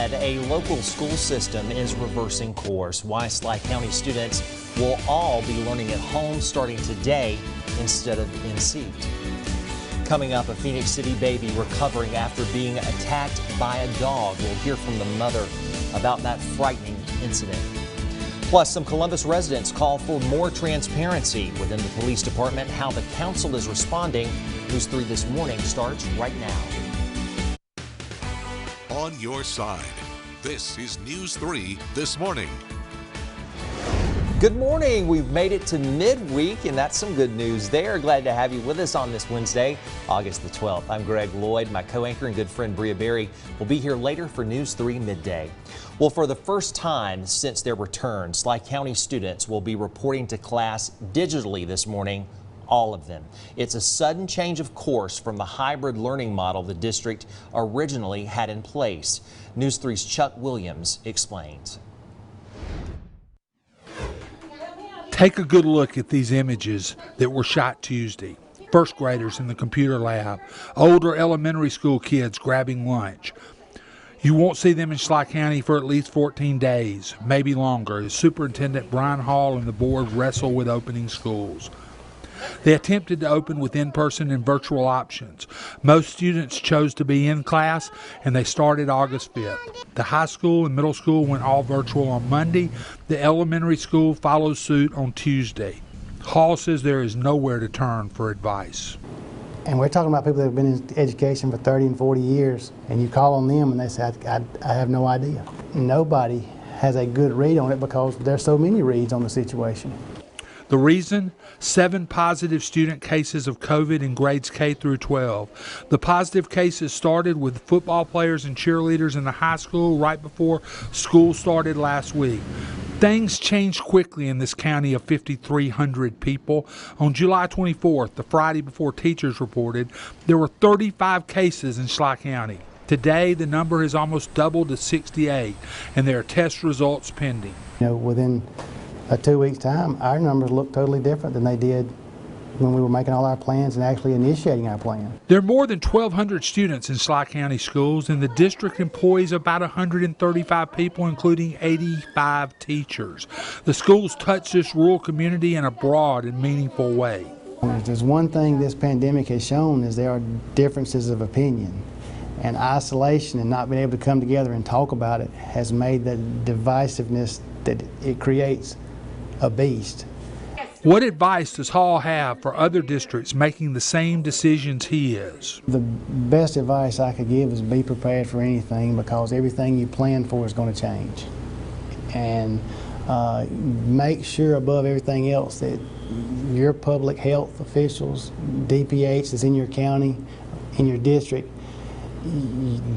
A local school system is reversing course. Why Sly County students will all be learning at home starting today instead of in seat. Coming up, a Phoenix City baby recovering after being attacked by a dog. We'll hear from the mother about that frightening incident. Plus, some Columbus residents call for more transparency within the police department. How the council is responding. News 3 this morning starts right now. On your side, this is News 3 this morning. Good morning. We've made it to midweek, and that's some good news there. Glad to have you with us on this Wednesday, August the 12th. I'm Greg Lloyd. My co-anchor and good friend Bria Berry will be here later for News 3 midday. Well, for the first time since their return, Sly County students will be reporting to class digitally this morning. All of them. It's a sudden change of course from the hybrid learning model the district originally had in place. News 3's Chuck Williams explains. Take a good look at these images that were shot Tuesday. First graders in the computer lab, older elementary school kids grabbing lunch. You won't see them in Sly County for at least 14 days, maybe longer, as Superintendent Brian Hall and the board wrestle with opening schools. They attempted to open with in-person and virtual options. Most students chose to be in class, and they started August 5th. The high school and middle school went all virtual on Monday. The elementary school follows suit on Tuesday. Hall says there is nowhere to turn for advice. And we're talking about people that have been in education for 30 and 40 years, and you call on them and they say, I have no idea. Nobody has a good read on it because there's so many reads on the situation. The reason? 7 positive student cases of COVID in grades K through 12. The positive cases started with football players and cheerleaders in the high school right before school started last week. Things changed quickly in this county of 5,300 people. On July 24th, the Friday before teachers reported, there were 35 cases in Sly County. Today, the number has almost doubled to 68, and there are test results pending. Within a 2 weeks' time, our numbers look totally different than they did when we were making all our plans and actually initiating our plan. There are more than 1,200 students in Sly County schools, and the district employs about 135 people, including 85 teachers. The schools touch this rural community in a broad and meaningful way. If there's one thing this pandemic has shown is there are differences of opinion. And isolation and not being able to come together and talk about it has made the divisiveness that it creates a beast. What advice does Hall have for other districts making the same decisions he is? The best advice I could give is be prepared for anything, because everything you plan for is going to change. And make sure above everything else that your public health officials, DPH that's in your county, in your district,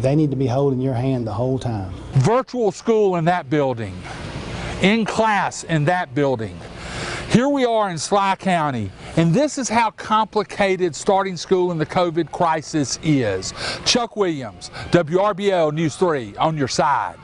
they need to be holding your hand the whole time. Virtual school in that building. In class in that building. Here we are in Sly County, and this is how complicated starting school in the COVID crisis is. Chuck Williams, WRBL News 3, on your side.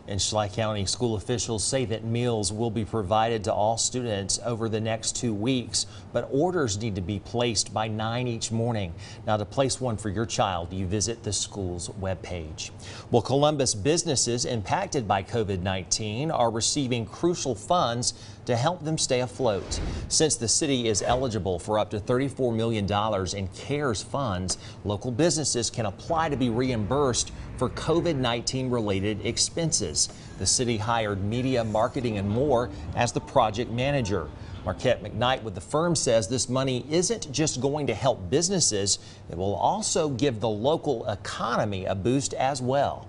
In Sly County, school officials say that meals will be provided to all students over the next 2 weeks, but orders need to be placed by 9 each morning. Now, to place one for your child, you visit the school's webpage. Well, Columbus businesses impacted by COVID-19 are receiving crucial funds to help them stay afloat. Since the city is eligible for up to $34 million in CARES funds, local businesses can apply to be reimbursed for COVID-19 related expenses. The city hired media, marketing, and more as the project manager. Marquette McKnight with the firm says this money isn't just going to help businesses, it will also give the local economy a boost as well.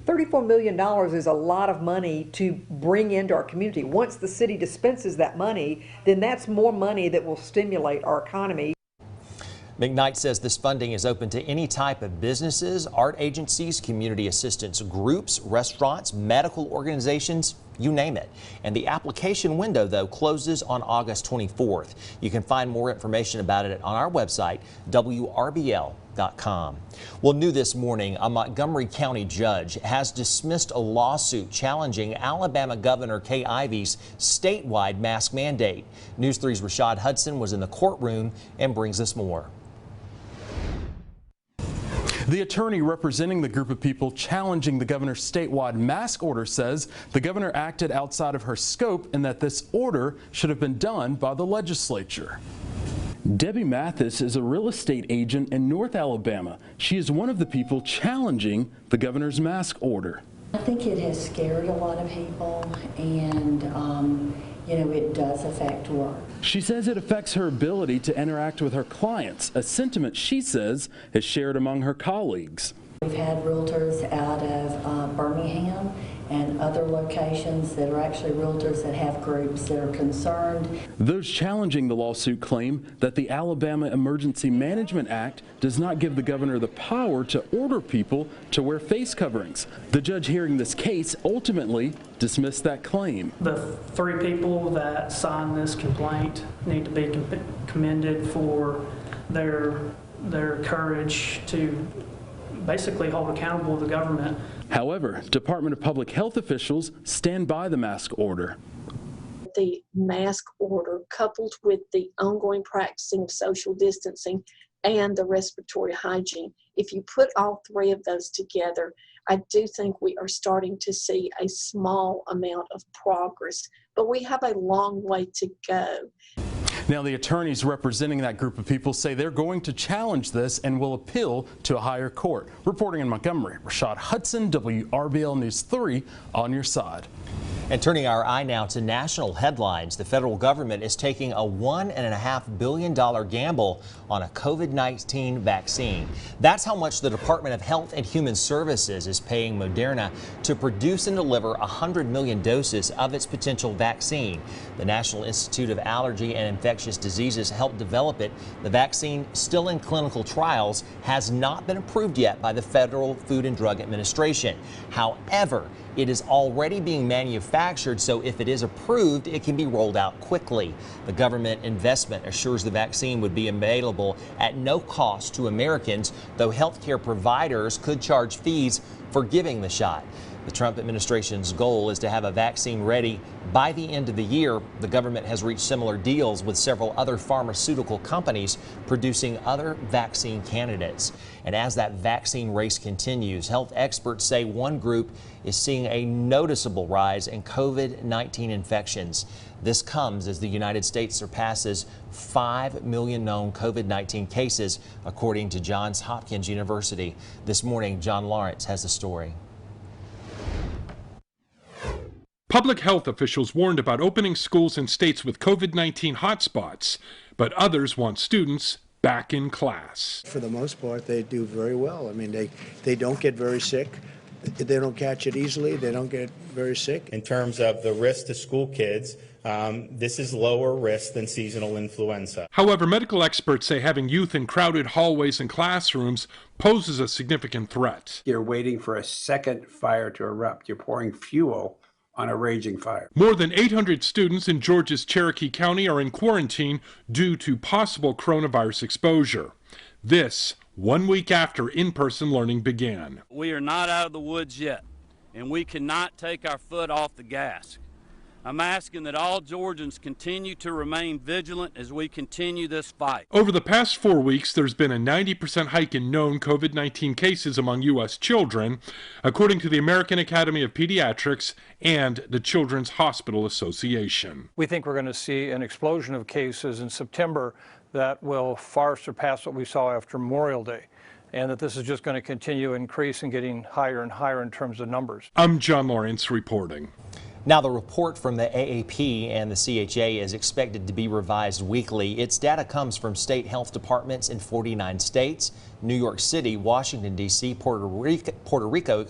$34 million is a lot of money to bring into our community. Once the city dispenses that money, then that's more money that will stimulate our economy. McKnight says this funding is open to any type of businesses, art agencies, community assistance groups, restaurants, medical organizations, you name it. And the application window, though, closes on August 24th. You can find more information about it on our website, WRBL.com. Well, new this morning, a Montgomery County judge has dismissed a lawsuit challenging Alabama Governor Kay Ivey's statewide mask mandate. News 3's Rashad Hudson was in the courtroom and brings us more. The attorney representing the group of people challenging the governor's statewide mask order says the governor acted outside of her scope and that this order should have been done by the legislature. Debbie Mathis is a real estate agent in North Alabama. She is one of the people challenging the governor's mask order. I think it has scared a lot of people, and it does affect work. She says it affects her ability to interact with her clients, a sentiment she says is shared among her colleagues. We've had realtors out of Birmingham and other locations that are actually realtors that have groups that are concerned. Those challenging the lawsuit claim that the Alabama Emergency Management Act does not give the governor the power to order people to wear face coverings. The judge hearing this case ultimately dismissed that claim. The 3 people that signed this complaint need to be commended for their courage to basically hold accountable the government. However, Department of Public Health officials stand by the mask order. The mask order, coupled with the ongoing practicing of social distancing and the respiratory hygiene, if you put all 3 of those together, I do think we are starting to see a small amount of progress, but we have a long way to go. Now, the attorneys representing that group of people say they're going to challenge this and will appeal to a higher court. Reporting in Montgomery, Rashad Hudson, WRBL News 3 on your side. And turning our eye now to national headlines, the federal government is taking a $1.5 billion gamble on a COVID-19 vaccine. That's how much the Department of Health and Human Services is paying Moderna to produce and deliver 100 million doses of its potential vaccine. The National Institute of Allergy and Infectious Diseases helped develop it. The vaccine, still in clinical trials, has not been approved yet by the Federal Food and Drug Administration. However, it is already being manufactured, so if it is approved, it can be rolled out quickly. The government investment assures the vaccine would be available at no cost to Americans, though healthcare providers could charge fees for giving the shot. The Trump administration's goal is to have a vaccine ready by the end of the year. The government has reached similar deals with several other pharmaceutical companies producing other vaccine candidates. And as that vaccine race continues, health experts say one group is seeing a noticeable rise in COVID-19 infections. This comes as the United States surpasses 5 million known COVID-19 cases, according to Johns Hopkins University. This morning, John Lawrence has the story. Public health officials warned about opening schools in states with COVID-19 hotspots, but others want students back in class. For the most part, they do very well. I mean, they don't get very sick. They don't catch it easily. They don't get very sick. In terms of the risk to school kids, this is lower risk than seasonal influenza. However, medical experts say having youth in crowded hallways and classrooms poses a significant threat. You're waiting for a second fire to erupt. You're pouring fuel on a raging fire. More than 800 students in Georgia's Cherokee County are in quarantine due to possible coronavirus exposure. This 1 week after in-person learning began. We are not out of the woods yet, and we cannot take our foot off the gas. I'm asking that all Georgians continue to remain vigilant as we continue this fight. Over the past 4 weeks, there's been a 90% hike in known COVID-19 cases among U.S. children, according to the American Academy of Pediatrics and the Children's Hospital Association. We think we're going to see an explosion of cases in September that will far surpass what we saw after Memorial Day, and that this is just going to continue to increase and getting higher and higher in terms of numbers. I'm John Lawrence reporting. Now, the report from the AAP and the CHA is expected to be revised weekly. Its data comes from state health departments in 49 states, New York City, Washington, D.C., Puerto Rico,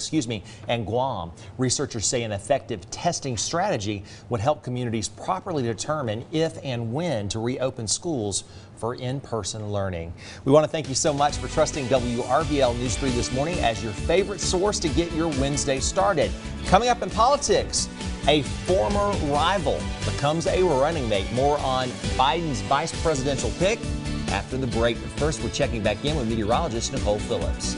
and Guam. Researchers say an effective testing strategy would help communities properly determine if and when to reopen schools for in-person learning. We want to thank you so much for trusting WRBL News 3 this morning as your favorite source to get your Wednesday started. Coming up in politics, a former rival becomes a running mate. More on Biden's vice presidential pick after the break. But first, we're checking back in with meteorologist Nicole Phillips.